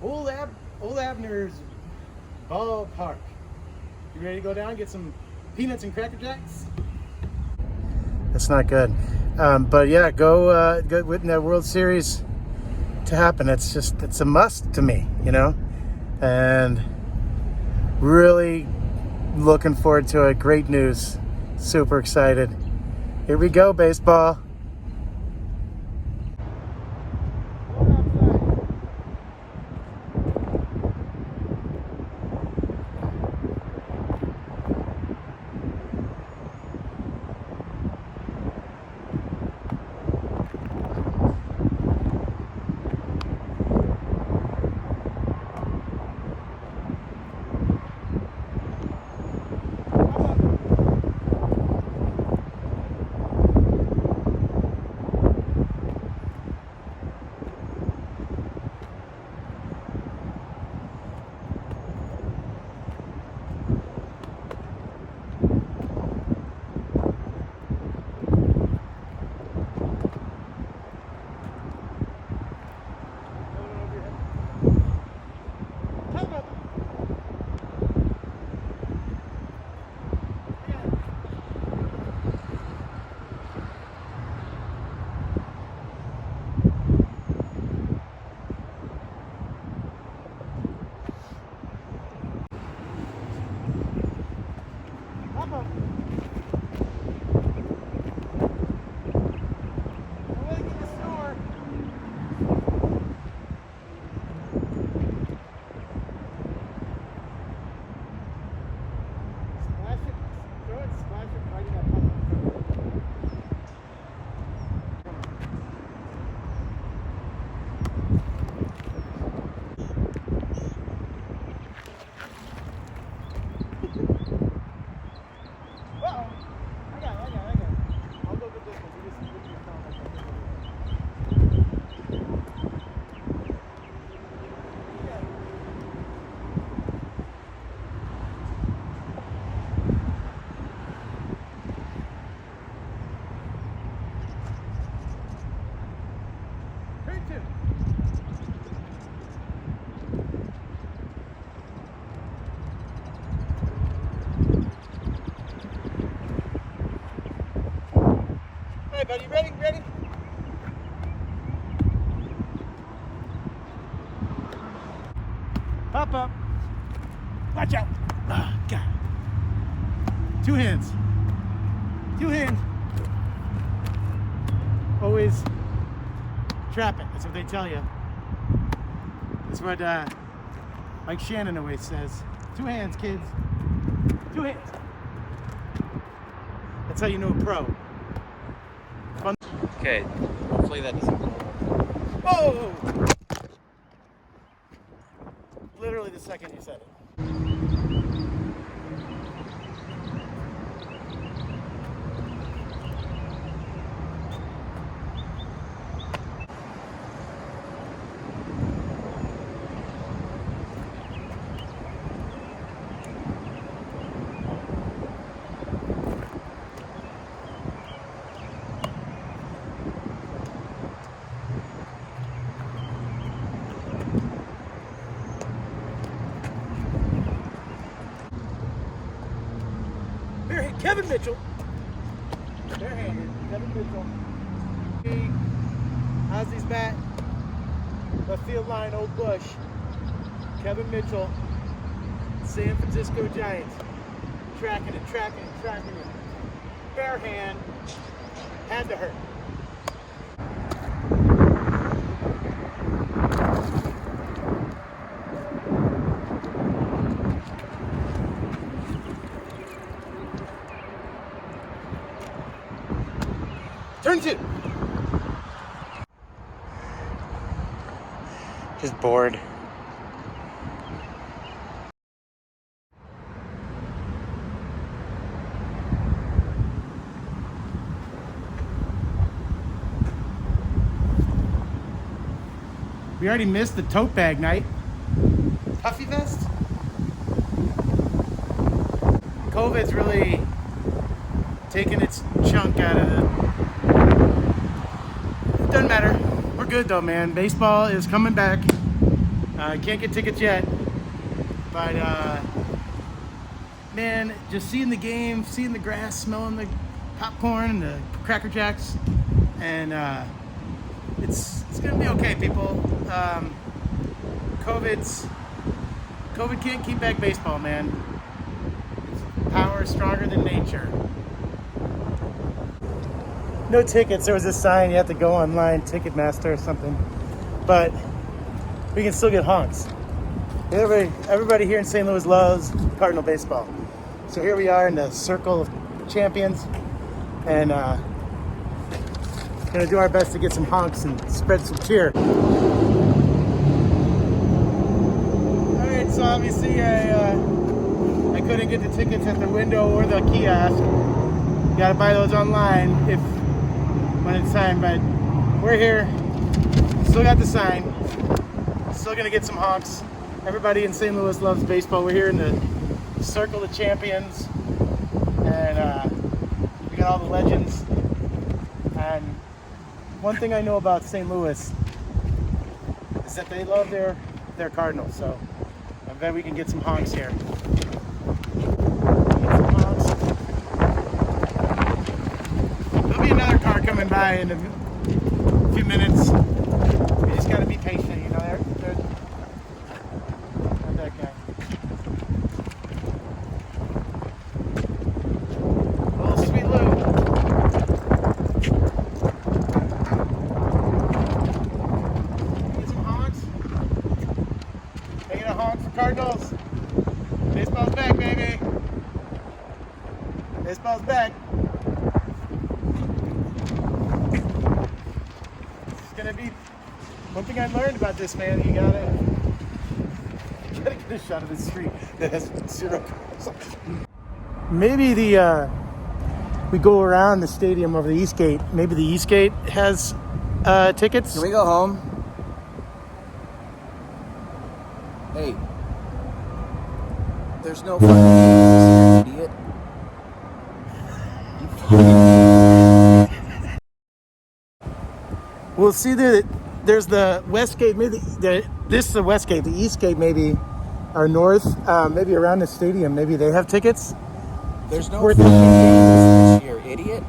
Old Abner's ballpark. You ready to go down and get some peanuts and Cracker Jacks? That's not good. But yeah, go with the World Series to happen. It's a must to me, you know? And really looking forward to it. Great news. Super excited. Here we go, baseball. Hey, buddy, ready? Pop up. Watch out. Oh, God. Two hands. Always trap it. That's what they tell you. That's what Mike Shannon always says. 2 hands, kids. 2 hands. That's how you know a pro. Fun. Okay, hopefully that doesn't blow up. Oh! Literally the second you said it. Kevin Mitchell. Barehanded. Kevin Mitchell. Ozzy's bat. Left field line, Old Bush. Kevin Mitchell. San Francisco Giants. Tracking it. Bare hand. Had to hurt. Turn 2. Just bored. We already missed the tote bag night. Puffy vest? COVID's really taking its chunk out of it. Doesn't matter. We're good though, man. Baseball is coming back. Can't get tickets yet, but man, just seeing the game, seeing the grass, smelling the popcorn and the Cracker Jacks, and it's gonna be okay, people. COVID can't keep back baseball, man. Power is stronger than nature. No tickets. There was a sign you have to go online, Ticketmaster or something, but we can still get honks. Everybody here in St. Louis loves Cardinal baseball. So here we are in the circle of champions, and gonna do our best to get some honks and spread some cheer. All right, so obviously I couldn't get the tickets at the window or the kiosk. Got to buy those online when it's time, but we're here. Still got the sign. Still gonna get some honks. Everybody in St. Louis loves baseball. We're here in the circle of champions, and we got all the legends. And one thing I know about St. Louis is that they love their Cardinals. So I bet we can get some honks here. There'll be another car coming by in a few minutes. We just got to be patient, you know. They're not that guy. Oh, sweet Lou. Get some honks. Can I get a honk for Cardinals? Baseball's back, baby. Baseball's back. It's gonna be one thing I learned about this, man. You gotta get a shot of the street that has 0 cars. Maybe we go around the stadium over the East Gate. Maybe the East Gate has tickets. Can we go home? Hey. There's no fucking idiot. We'll see that there's the West Gate. Maybe this is the West Gate. The East Gate maybe are north. Maybe around the stadium. Maybe they have tickets. There's no fucking games this year, idiot.